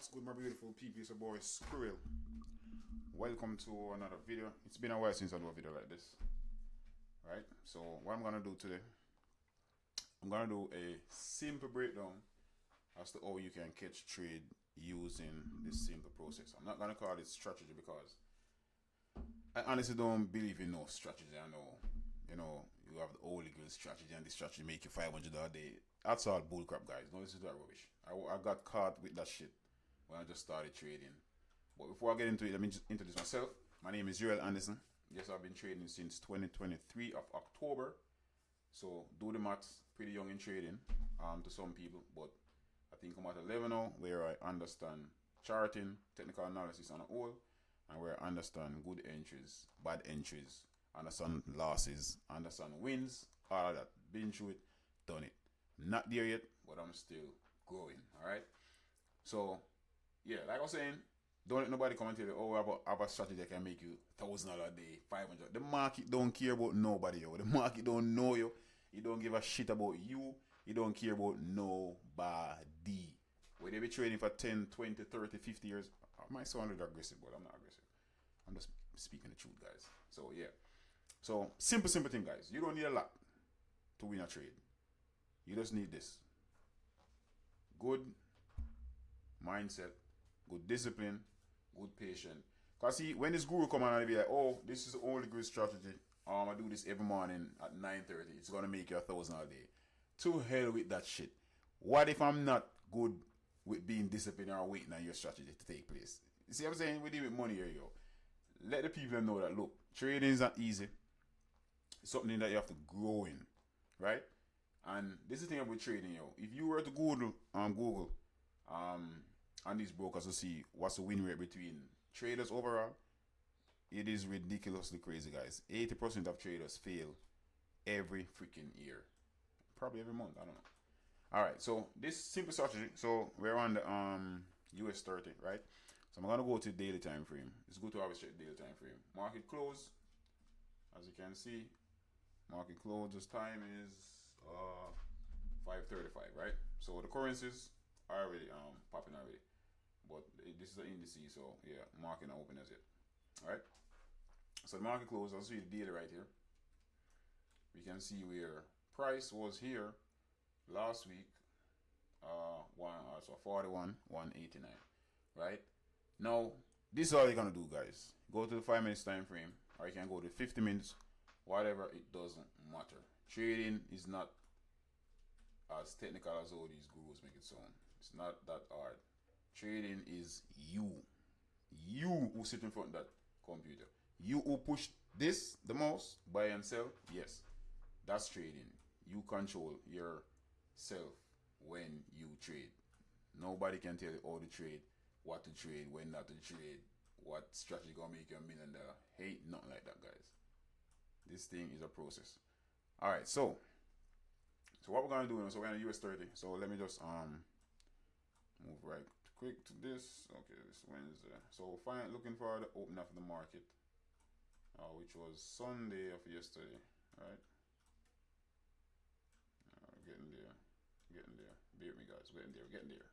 What's good, my beautiful people? It's your boy Skrill. Welcome to another video. It's been a while since I do a video like this, right? So what I'm gonna do today, I'm gonna do a simple breakdown as to how you can catch trade using this simple process. I'm not gonna call it strategy because I honestly don't believe in no strategy. I know, you have the holy grail strategy and this strategy make you $500 a day. That's all bullcrap, guys. Don't listen to that rubbish. I got caught with that shit when I just started trading. But before I get into it, let me just introduce myself. My name is Joel Anderson. Yes, I've been trading since 2023 of October. So do the maths. Pretty young in trading to some people, but I think I'm at a level now where I understand charting, technical analysis on a whole, and where I understand good entries, bad entries, understand losses, understand wins, all of that. Been through it, done it. Not there yet, but I'm still growing. Alright? So, yeah, like I was saying, don't let nobody come and tell you, oh, I have a strategy that can make you $1,000 a day, 500. The market don't care about nobody, yo. The market don't know you. It don't give a shit about you. It don't care about nobody. Where they be trading for 10, 20, 30, 50 years. I might sound a little aggressive, but I'm not aggressive. I'm just speaking the truth, guys. So, yeah. So, simple thing, guys. You don't need a lot to win a trade. You just need this. Good mindset, good discipline, good patience. Cause see, when this guru come on and be like, oh, this is the only good strategy. I do this every morning at 9:30. It's gonna make you $1,000 a day. To hell with that shit. What if I'm not good with being disciplined or waiting on your strategy to take place? You see what I'm saying? We deal with money here, yo. Let the people know that look, trading is not easy. It's something that you have to grow in, right? And this is the thing about trading, yo. If you were to Google and these brokers to see what's the win rate between traders overall, it is ridiculously crazy, guys. 80% of traders fail every freaking year, probably every month. I don't know. All right, so this simple strategy. So we're on the US 30, right? So I'm gonna go to daily time frame. It's good to always check daily time frame. Market close, as you can see. Market close. This time is 5:35, right? So the currencies are already popping already, but this is an indice, so yeah, market not open as yet. All right. So the market close. I'll see the daily right here. We can see where price was here last week. So 41 189, right? Now this is all you're gonna do, guys. Go to the 5 minutes time frame, or you can go to 50 minutes. Whatever, it doesn't matter. Trading is not as technical as all these gurus make it sound. It's not that hard. Trading is you. You who sit in front of that computer. You who push this the most, buy and sell, yes. That's trading. You control yourself when you trade. Nobody can tell you how to trade, what to trade, when not to trade, what strategy gonna make you $1,000,000. Hate nothing like that, guys. This thing is a process. All right, so what we're gonna do now? So we're in US 30. So let me just move right quick to this. Okay, this Wednesday. So fine, looking for the opening of the market, which was Sunday of yesterday, right? Getting there. Bear with me, guys. We're getting there.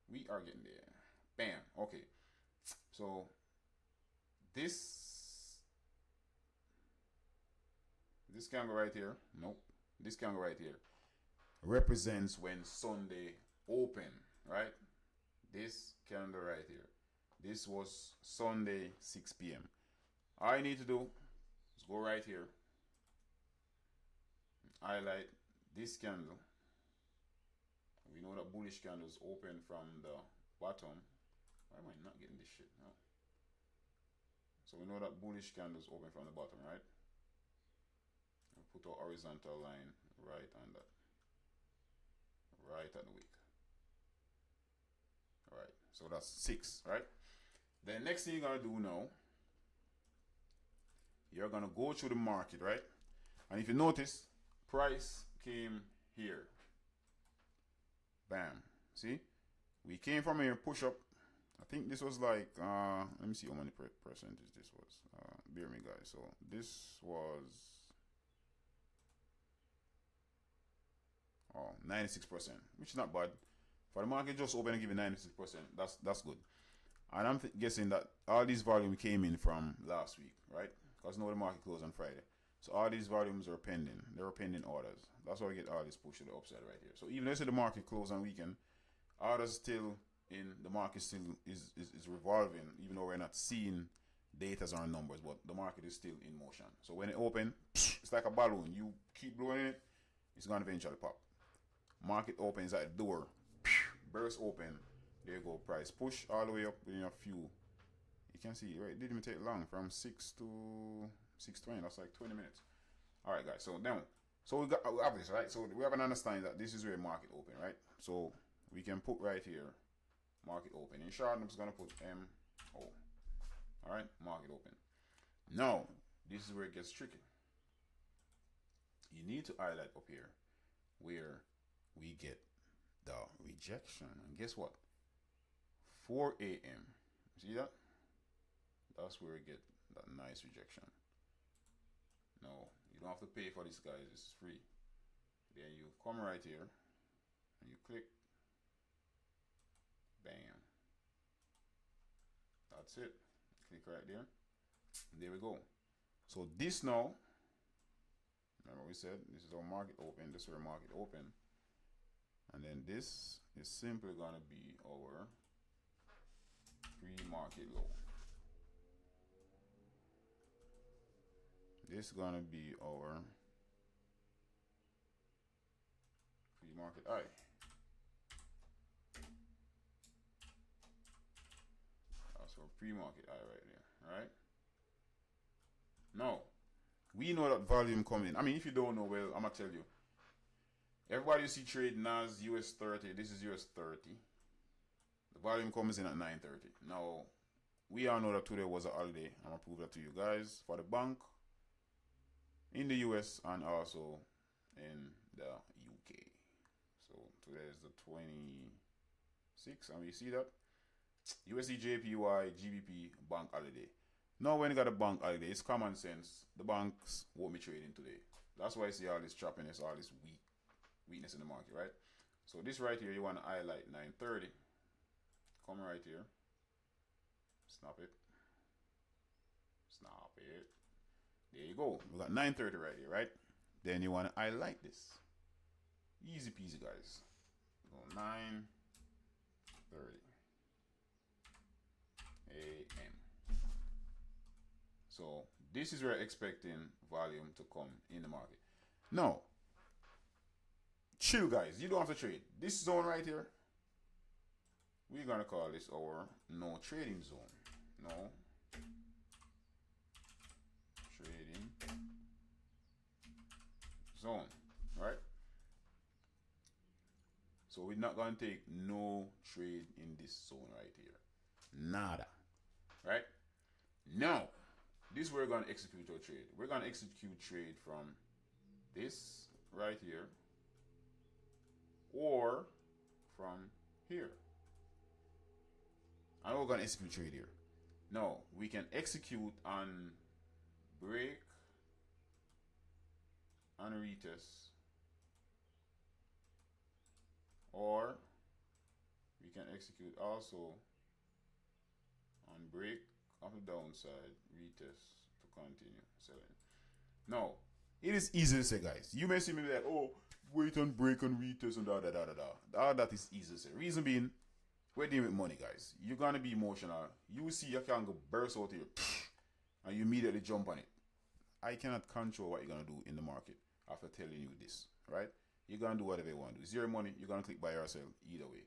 We are getting there. Bam. Okay. So this candle right here. Nope. This candle right here represents when Sunday open, right? This candle right here. This was Sunday 6 p.m. All I need to do is go right here, highlight this candle. We know that bullish candles open from the bottom. Why am I not getting this shit? No. So we know that bullish candles open from the bottom, right? I'll put a horizontal line right on that. Right at the wick. Alright, so that's 6, right? The next thing you're gonna do now, you're gonna go through the market, right? And if you notice, price came here. Bam. See? We came from here, push up. I think this was like, let me see how many percentage this was. Bear me, guys. So this was 96%, which is not bad. For the market just open and give you 96%, that's good. And I'm guessing that all these volume came in from last week, right? Because now the market closed on Friday. So all these volumes are pending. They were pending orders. That's why I get all this push to the upside right here. So even though the market closed on weekend, orders still in the market still is revolving, even though we're not seeing datas or numbers, but the market is still in motion. So when it open, it's like a balloon. You keep blowing it, it's gonna eventually pop. Market opens at the door, burst open. There you go, price push all the way up within a few. You can see, right? It didn't even take long from 6 to 6:20. That's like 20 minutes. All right, guys. So now, so we have this, right? So we have an understanding that this is where market open, right? So we can put right here, market open. In short, I'm just gonna put MO. All right, market open. Now, this is where it gets tricky. You need to highlight up here where we get the rejection. And guess what? 4 a.m. See that? That's where we get that nice rejection. No, you don't have to pay for this, guys. It's free. Then you come right here and you click. Bam. That's it. Click right there. And there we go. So this now, remember we said this is our market open. This is our market open. And then this is simply gonna be our pre-market low. This is gonna be our pre-market high. That's our pre-market high right there, right? Now, we know that volume coming. I mean, if you don't know, well, I'm gonna tell you. Everybody you see trade NAS US 30. This is US 30. The volume comes in at 9:30. Now, we all know that today was a holiday. I'm gonna prove that to you guys for the bank in the US and also in the UK. So today is the 26th, and we see that USD, JPY, GBP bank holiday. Now, when you got a bank holiday, it's common sense. The banks won't be trading today. That's why I see all this choppiness, all this weakness in the market, right? So this right here, you want to highlight 9:30. Come right here. Snap it. Snap it. There you go. We got 9:30 right here, right? Then you want to highlight this. Easy peasy, guys. Go 9:30 a.m. So this is where we're expecting volume to come in the market. Now, chill, guys. You don't have to trade. This zone right here, we're gonna call this our no trading zone. No trading zone, right? So we're not gonna take no trade in this zone right here. Nada. Right? Now, this is where we're gonna execute our trade. We're gonna execute trade from this right here or from here. And we're gonna execute trade here. Now, we can execute on break and retest, or we can execute also on break of the downside, retest to continue selling. Now, it is easy to say, guys. You may see me like, oh, wait on break and retest and da da da da da. All that is easy to say. Reason being, we're dealing with money, guys. You're gonna be emotional. You see you can go burst out here and you immediately jump on it. I cannot control what you're gonna do in the market after telling you this, right? You're gonna do whatever you want to do. It's your money, you're gonna click buy or sell either way.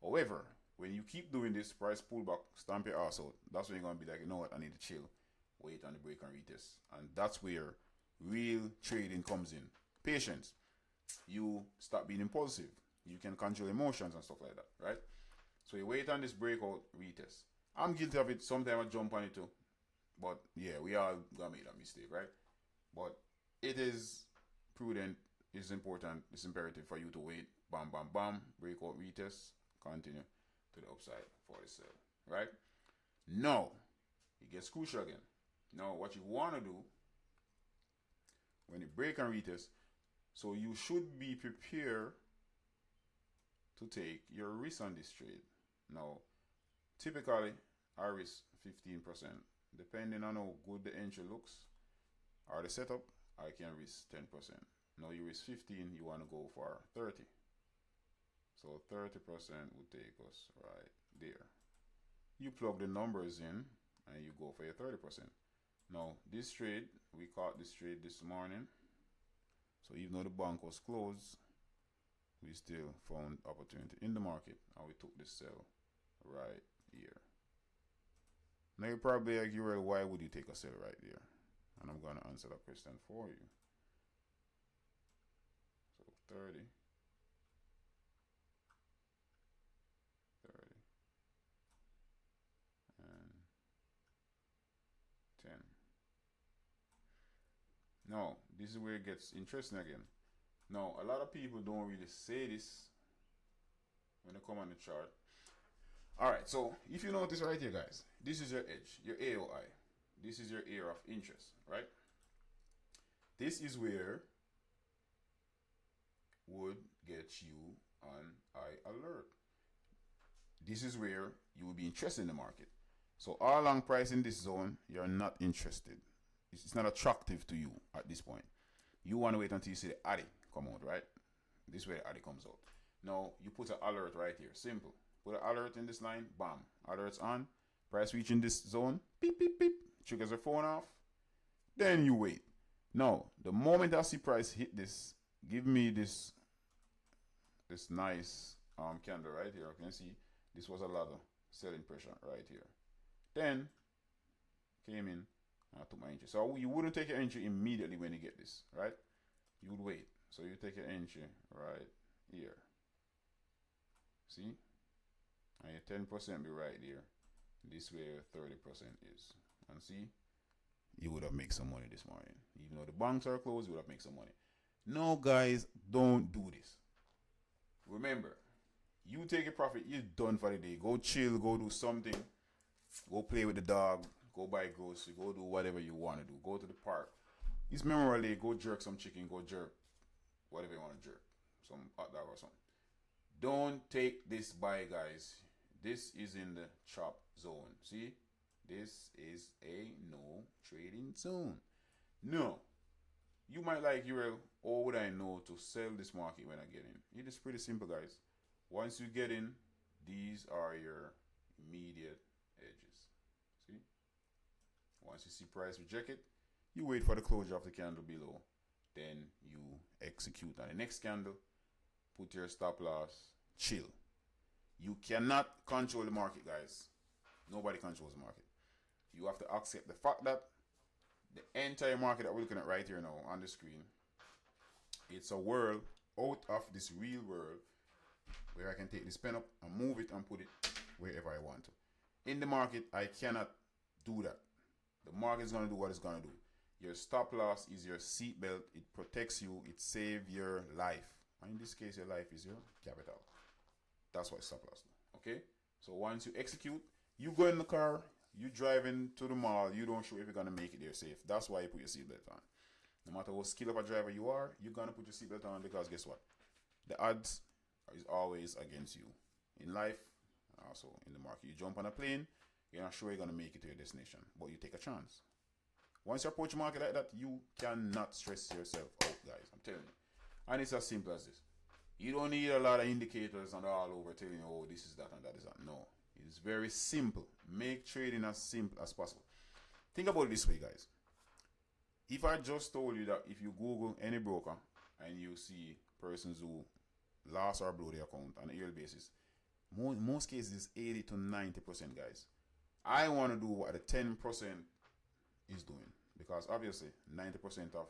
However, when you keep doing this, price pullback, stamp your ass out, that's when you're gonna be like, you know what, I need to chill, wait on the break and retest. And that's where real trading comes in. Patience. You stop being impulsive. You can control emotions and stuff like that, right? So you wait on this breakout retest. I'm guilty of it. Sometimes I jump on it too. But yeah, we all gonna make that mistake, right? But it is prudent, it's important, it's imperative for you to wait. Bam, bam, bam. Breakout retest. Continue to the upside for the sell, right? Now, it gets crucial again. Now, what you want to do when you break and retest, so you should be prepared to take your risk on this trade. Now, typically, I risk 15%. Depending on how good the entry looks or the setup, I can risk 10%. Now you risk 15, you want to go for 30. So 30% would take us right there. You plug the numbers in and you go for your 30%. Now this trade, we caught this trade this morning. So even though the bank was closed, we still found opportunity in the market and we took this sell right here. Now you're probably like, well, why would you take a sell right there? And I'm going to answer that question for you. So 30, 30, and 10. Now, this is where it gets interesting again. Now, a lot of people don't really say this when they come on the chart. Alright, so if you notice right here, guys, this is your edge, your AOI. This is your area of interest, right? This is where would get you on high alert. This is where you will be interested in the market. So all along price in this zone, you're not interested. It's not attractive to you at this point. You want to wait until you see the Addy come out, right? This is where the Addy comes out. Now, you put an alert right here. Simple. Put an alert in this line. Bam. Alert's on. Price reaching this zone. Beep, beep, beep. Triggers your phone off. Then you wait. Now, the moment I see price hit this, give me this nice candle right here. You can see this was a lot of selling pressure right here. Then came in. I took my entry. So you wouldn't take your entry immediately when you get this, right? You would wait. So you take your entry right here. See? And your 10% be right there. This way your 30% is. And see? You would have made some money this morning. Even though the banks are closed, you would have made some money. No, guys, don't do this. Remember, you take a profit, you're done for the day. Go chill, go do something. Go play with the dog. Go buy groceries. Go do whatever you want to do. Go to the park. It's Memorial Day. Go jerk some chicken. Go jerk whatever you want to jerk. Some hot dog or something. Don't take this buy, guys. This is in the chop zone. See? This is a no trading zone. No. You might like, oh, would I know to sell this market when I get in? It is pretty simple, guys. Once you get in, these are your immediate edges. See? Once you see price reject it, you wait for the closure of the candle below. Then you execute on the next candle. Put your stop loss. Chill. You cannot control the market, guys. Nobody controls the market. You have to accept the fact that the entire market that we're looking at right here now on the screen, it's a world out of this real world where I can take this pen up and move it and put it wherever I want to. In the market, I cannot do that. The market is going to do what it's going to do. Your stop loss is your seatbelt. It protects you. It saves your life. And in this case, your life is your capital. That's what stop loss do. Okay? So once you execute, you go in the car, you driving to the mall, you don't sure if you're going to make it there safe. That's why you put your seatbelt on. No matter what skill of a driver you are, you're going to put your seatbelt on because guess what? The odds is always against you. In life, also in the market. You jump on a plane, you're not sure you're going to make it to your destination, but you take a chance. Once you approach a market like that, you cannot stress yourself out, guys. I'm telling you. And it's as simple as this. You don't need a lot of indicators and all over telling you, oh, this is that and that is that. No. It's very simple. Make trading as simple as possible. Think about it this way, guys. If I just told you that if you Google any broker and you see persons who lost or blew their account on a yearly basis, most cases 80 to 90%, guys. I want to do what the 10% is doing because obviously 90% of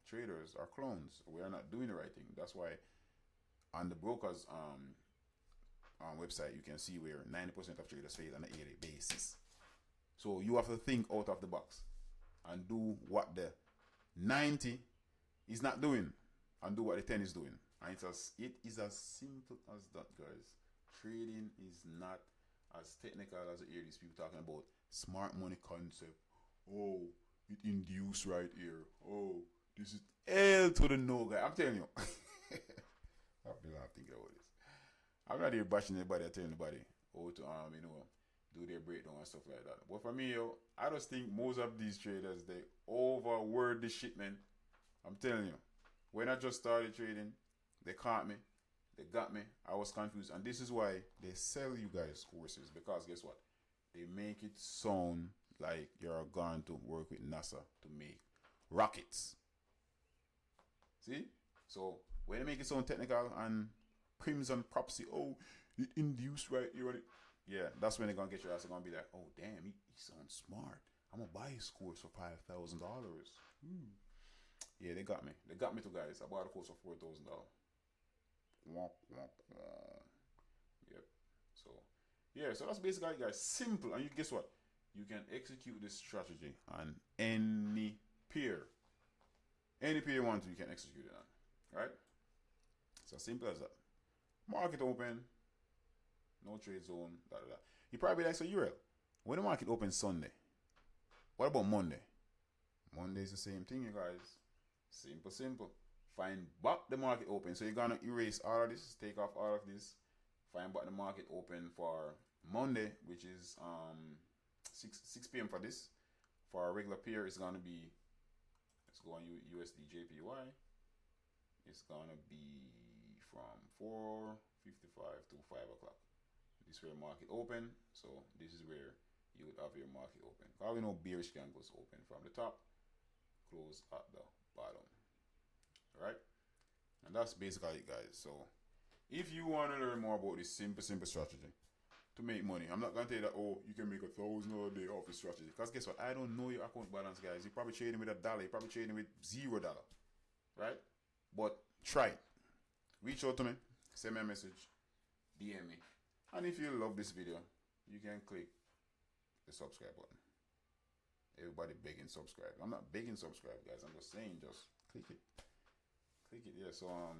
traders are clones. We are not doing the right thing. That's why on the brokers website you can see where 90% of traders fail on a yearly basis. So you have to think out of the box and do what the 90 is not doing and do what the 10 is doing. And it is as simple as that, guys. Trading is not as technical as you hear these people talking about smart money concept. Oh, it induced right here. Oh, this is L to the no, guy. I'm telling you. I've been thinking about this. I'm not here bashing anybody or telling anybody how to do their breakdown and stuff like that. But for me, yo, I just think most of these traders they overword the shit, man. I'm telling you. When I just started trading, they caught me. They got me. I was confused. And this is why they sell you guys courses. Because guess what? They make it sound like you're going to work with NASA to make rockets. See? So when they make it sound technical and prims and propsy, oh, it induced right here. Yeah, that's when they're gonna get your ass. They're gonna be like, oh damn, he sounds smart. I'm gonna buy his course for $5,000. Yeah, they got me. They got me too, guys. I bought a course for $4,000. Yep. So yeah, so that's basically it, guys. Simple, and you guess what? You can execute this strategy on any pair. Any pair you want to, you can execute it on. Right? It's as simple as that. Market open, no trade zone, da da da. You probably like, so Uriel, when the market opens Sunday, what about Monday? Monday is the same thing, you guys. Simple, simple. Find back the market open. So you're gonna erase all of this, take off all of this. Find back the market open for Monday, which is 6 p.m. for this. For a regular pair, it's gonna be, let's go on USD JPY. It's gonna be from 4:55 to 5 o'clock. This is where market open. So this is where you would have your market open. How we know bearish candles open from the top, close at the bottom. Alright? And that's basically it, guys. So if you want to learn more about this simple strategy to make money, I'm not gonna tell you that, oh, you can make $1,000 a day off this strategy. Because guess what? I don't know your account balance, guys. You're probably trading with $1, you're probably trading with $0. Right? But try it. Reach out to me, send me a message, DM me. And if you love this video, you can click the subscribe button. Everybody begging subscribe. I'm not begging subscribe, guys. I'm just saying, just click it. Click it, yeah. So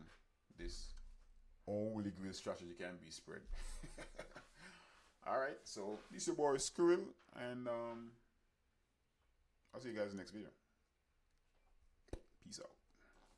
this holy grail strategy can be spread. Alright, so this is your boy Skrill, and I'll see you guys in the next video. Peace out.